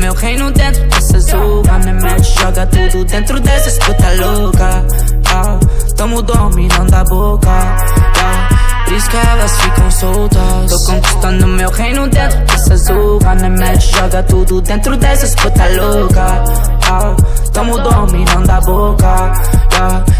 meu reino dentro dessa zorra. Me mete, joga tudo dentro dessas puta louca. Tamo dominando a boca. Por isso que elas ficam soltas. Tô conquistando meu reino dentro dessa zorra. Me mete, joga tudo dentro dessas puta louca. Tamo dominando a boca.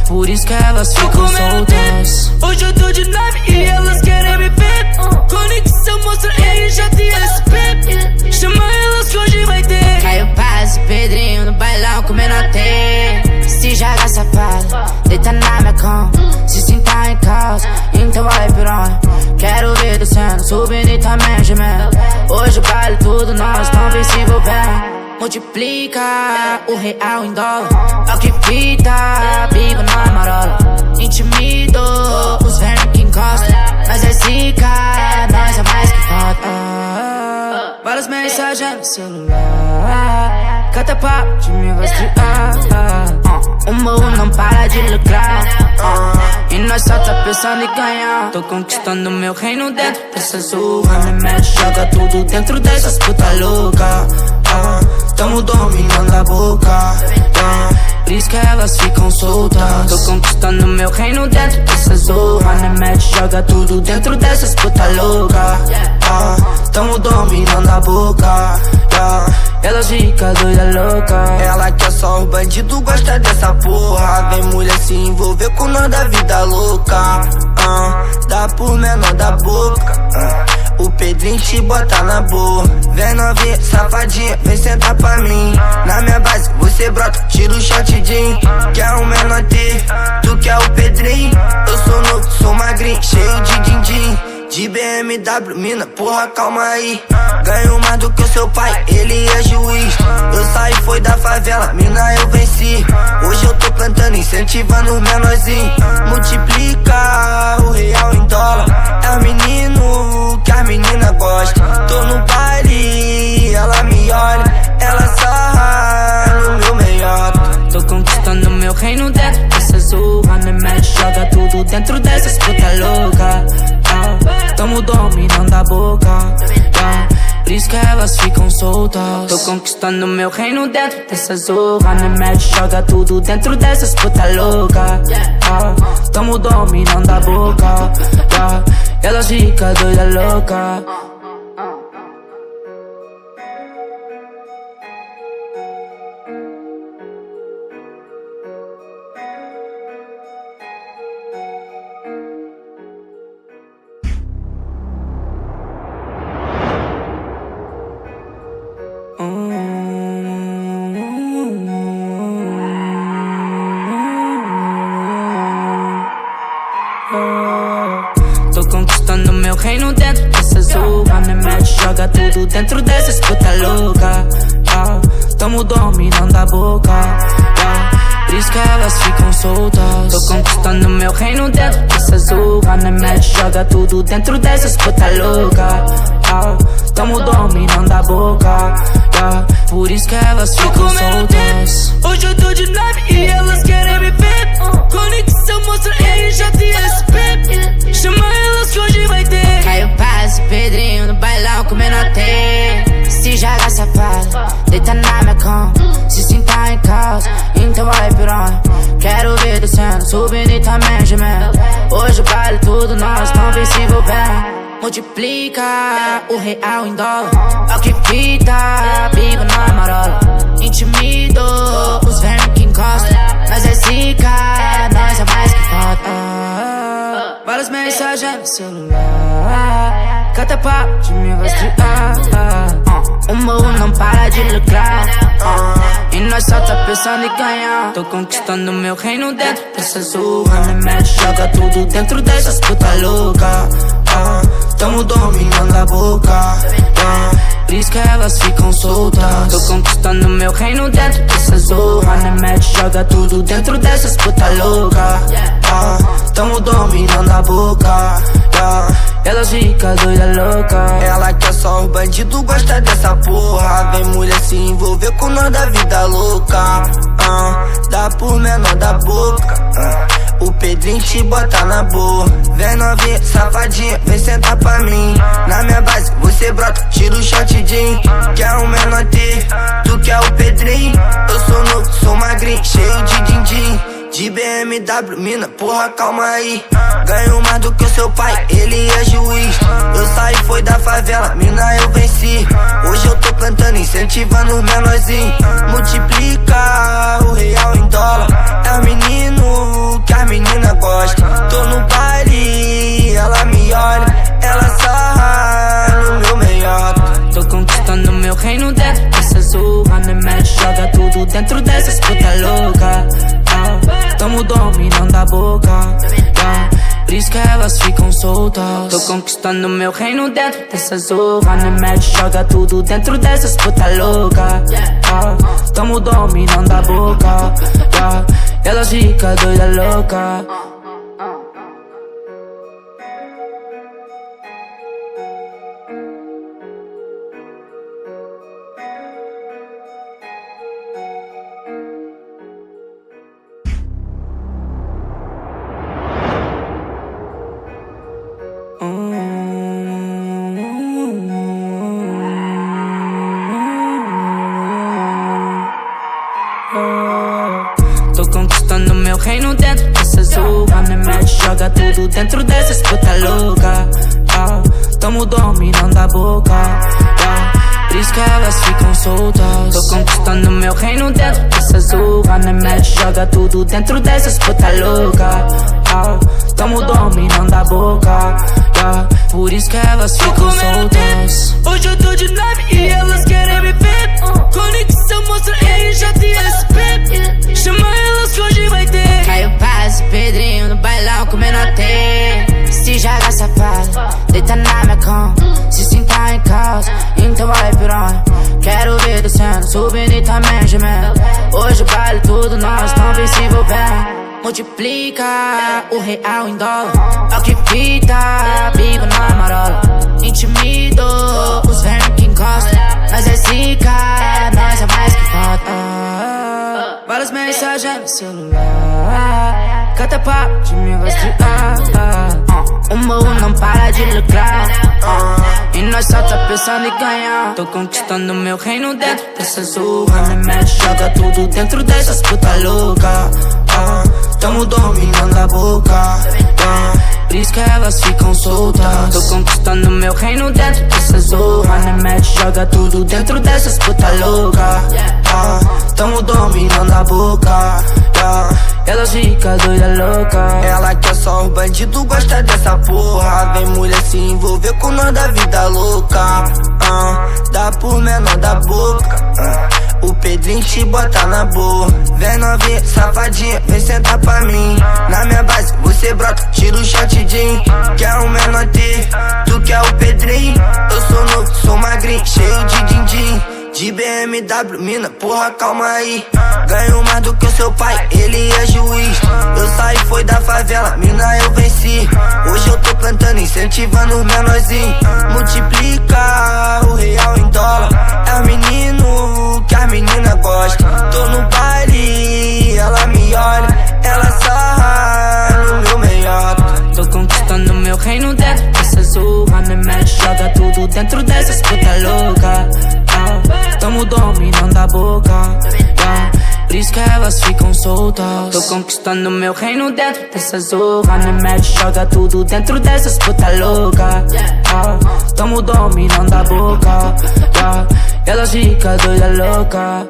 Por isso que elas ficam soltas. Hoje eu tô de nave e elas querem me ver. Conexão mostra RJSP. Chama elas que hoje vai ter. Caio Paz e Pedrinho no bailão comendo até. Se joga safado, deita na minha cama. Se sentar em casa, então vai piranha. Quero ver descendo, subindo e também gemendo. Hoje vale tudo, nós tão vencível bem. Multiplica o real em dólar. É o que fita, bico na marola. Intimido os vermes que encostam. Nós é zica, nós é mais que foda. Várias mensagens no celular. Cata papo de me rastrear. O morro não para de lucrar. E nós só tá pensando em ganhar. Tô conquistando meu reino dentro dessa zorra. Me mete, joga tudo dentro dessas puta louca. Tamo dominando a boca. Por isso que elas ficam soltas. Tô conquistando meu reino dentro dessa zorra. Me mete, joga tudo dentro dessas puta louca. Tamo dominando a boca. Elas ficam doida louca. Ela quer só os bandidos, gosta dessa porra. Vem mulher se envolver com nós da vida louca. Dá por menor da boca. O Pedrinho te bota na boa. Vem novinha, safadinha, vem sentar pra mim. Na minha base, você brota, tira o shotzinho. Quer um menor T, tu quer o Pedrinho. Eu sou novo, sou magrinho, cheio de din-din. De BMW, mina, porra, calma aí. Ganho mais do que o seu pai, ele é juiz. Eu saí, foi da favela, mina, eu venci. Hoje eu tô plantando, incentivando os menorzinhos. Multiplica o real em dólar. É o menino que as meninas gostam. Tô no baile, ela me olha. Ela sarra no meu meiota. Tô conquistando meu reino dentro dessa zorra. Me mete, joga tudo dentro dessas puta louca. Tamo dominando a boca. Por isso que elas ficam soltas. Tô conquistando meu reino dentro dessa zorra. Me mete, joga tudo dentro dessas puta louca. Tamo dominando a boca. Elas ficam doida louca. Tô conquistando meu reino dentro dessa zorra. Me mete, joga tudo dentro dessas puta louca. Tamo dominando a boca. Por isso que elas ficam soltas. Tô conquistando meu reino dentro dessa zorra. Me mete, joga tudo dentro dessas puta louca. Tamo dominando a boca. Por isso que elas ficam soltas. Hoje eu tô de nave e elas querem me ver. Conexão mostra RJSP. Chama elas que hoje vai ter. Caio Paz e Pedrinho no bailão comendo até. Se joga safado, deita na minha cama. Se sentar em casa, então vai piranha. Quero ver descendo, subindo e também gemendo. Hoje vale tudo, nós tão vencível bem. Multiplica o real em dólar. É o que fita, bico na marola. Intimido os vermes que encostam. Nós é zica, nós é mais que foda. Várias mensagens no celular. Cata papo de me rastrear. O morro não para de lucrar. E nós só tá pensando em ganhar. Tô conquistando meu reino dentro dessa zorra. Me mete, joga tudo dentro dessas puta louca. Tamo dominando a boca. Por isso que elas ficam soltas. Tô conquistando meu reino dentro dessa zorra. Me mete, joga tudo dentro dessas puta louca. Tamo dominando a boca. Elas ficam doida louca. Ela quer só os bandidos, gosta dessa porra. Vem mulher se envolver com nós da vida louca. Dá por menor da boca. O Pedrinho te bota na boa. Vem novinha, safadinha, vem sentar pra mim. Na minha base, você brota, tira o shotzinho. Quer um menor T, BMW, mina, porra, calma aí. Ganho mais do que o seu pai, ele é juiz. Eu saí, foi da favela, mina, eu venci. Hoje eu tô plantando, incentivando os menorzinhos. Multiplica o real em dólar. É o menino que as meninas gostam. Tô no baile, ela me olha, ela sarra no meu meiota. Tô conquistando meu reino dentro dessa zorra. Me mexe, joga tudo dentro dessas puta louca. Tamo dominando a boca, por isso que elas ficam soltas. Tô conquistando meu reino dentro dessa zorra. Me mexe, joga tudo dentro dessas puta louca. Tamo dominando a boca, elas ficam doida louca. Tô conquistando meu reino dentro dessa zorra. Me mexe, joga tudo dentro dessas puta louca. Tamo dominando a boca, por isso que elas ficam soltas. Tô conquistando meu reino dentro dessa zorra. Me mexe, joga tudo dentro dessas puta louca. Tamo dominando a boca, por isso que elas ficam soltas. Hoje eu tô de nave e elas querem me ver. Conexão mostra RJSP. Chama elas que hoje vai ter. Caio Paz e Pedrinho no bailão comendo até. Se joga safado, deita na minha cama. Se sentar em casa, então vai piranha. Quero ver descendo, subindo e também gemendo. Hoje o baile tudo nós não vem se envolvendo. Multiplica o real em dólar. É o que fita, bico na marola. Intimido os vermes que encostam. Nós é zica, nós é mais que falta. Várias mensagens no celular. Cata papo de me rastrear. O morro não para de lucrar. E nós só tá pensando em ganhar. Tô conquistando meu reino dentro dessa zorra. Me mexe, joga tudo dentro dessas puta louca. Tamo dominando a boca, por isso que elas ficam soltas. Tô conquistando meu reino dentro dessa zorra. Me mexe, joga tudo dentro dessas puta louca. Tamo dominando a boca, elas ficam doida louca. Ela quer só os bandidos, gosta dessa porra. Vem mulher se envolver com nós da vida louca. Dá por menor da boca. O Pedrinho te bota na boa. Vem novinha, safadinha, vem sentar pra mim. Na minha base, você brota, tira o shotzinho. Quer um menor T, tu quer o Pedrinho. Eu sou novo, sou magrinho, cheio de din-din. De BMW, mina, porra, calma aí. Ganho mais do que o seu pai, ele é juiz. Eu saí, foi da favela, mina, eu venci. Hoje eu tô plantando, incentivando os menorzinhos. Multiplica o real em dólar. É o menino que as meninas gostam. Tô no baile, ela me olha, ela sarra no meu meiota. Tô conquistando meu reino dentro dessa zorra. Me mexe, joga tudo dentro dessas puta louca. Tamo dominando a boca, por isso que elas ficam soltas. Tô conquistando meu reino dentro dessa zorra. Me mexe, joga tudo dentro dessas puta louca. Tamo dominando a boca, elas ficam doida louca.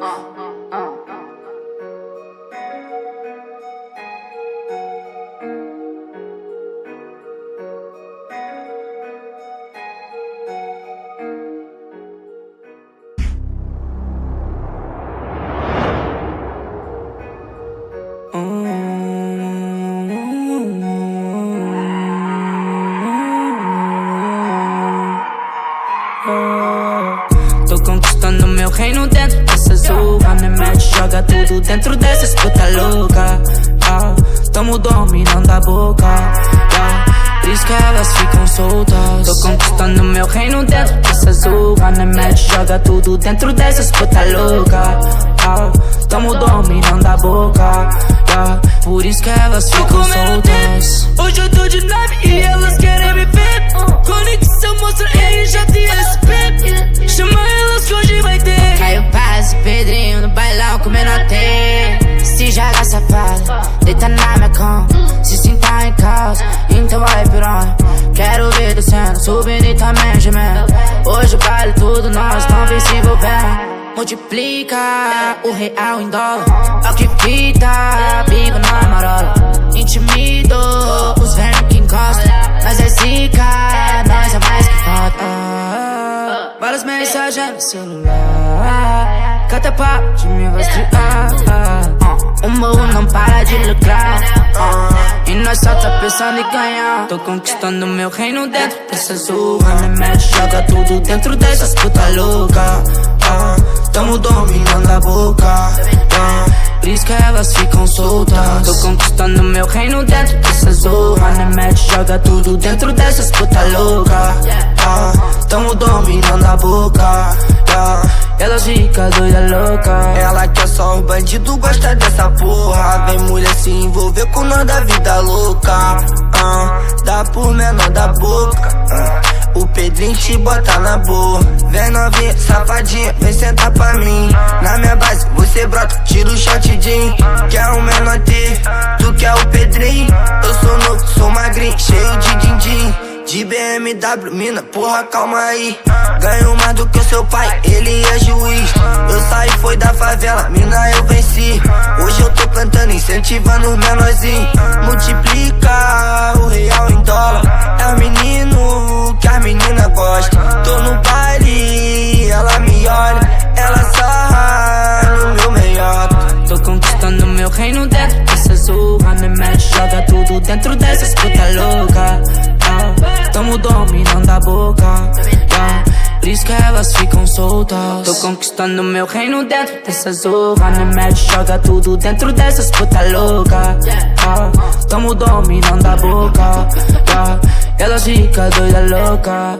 Tô conquistando meu reino dentro dessa zorra. Me mexe, joga tudo dentro dessas puta louca. Tamo dominando a boca, por isso que elas ficam soltas. Tô conquistando meu reino dentro dessa zorra. Me mexe, joga tudo dentro dessas puta louca. Tamo dominando a boca, por isso que elas ficam soltas. Hoje eu tô de nave e elas querem me ver. Conexão mostra RJSP. Chama elas que hoje vai ter. Caio Paz e Pedrinho no bailão comendo até. Se joga safado, deita na minha cama. Se sinta em casa, então vai piranha. Quero ver descendo, subindo e também gemendo. Hoje vale tudo, nós não vem se envolvendo. Multiplica o real em dólar. É o que fita, bico na marola. Intimido os vermes que encostam. Nós é zica, nós é mais que falta. Várias mensagens no celular. Cata papo de me rastrear. O morro não para de lucrar. E nós só tá pensando em ganhar. Tô conquistando meu reino dentro dessa zorra. Me mete, joga tudo dentro dessas puta louca. Tamo dominando a boca. Por isso que elas ficam soltas. Tô conquistando meu reino dentro dessa zorra. Me mete, joga tudo dentro dessas puta louca. Tamo dominando a boca. Elas ficam doida louca. Ela quer só os bandidos, gosta dessa porra. Vem mulher se envolver com nós da vida louca. Dá por menor da boca. O Pedrinho te bota na boa. Vem novinha, safadinha, vem sentar pra mim. Na minha base, você brota, tira o shotzinho. Quer um menor T, tu quer o Pedrinho. Eu sou novo, sou magrinho, cheio de din-din. De BMW, mina, porra, calma aí. Ganho mais do que o seu pai, ele é juiz. Eu saí, foi da favela, mina, eu venci. Hoje eu tô plantando, incentivando os menorzinhos. Multiplica o real em dólar. É o menino que as meninas gostam. Tô no baile, ela me olha. Ela sarra no meu melhor. Tô conquistando meu reino dentro dessa zorra. Me mete, joga tudo dentro dessas puta louca. Tamo dominando a boca. Por isso que elas ficam soltas. Tô conquistando meu reino dentro dessa zorra. Me mete, joga tudo dentro dessas puta louca. Tamo dominando a boca. Elas ficam doida louca.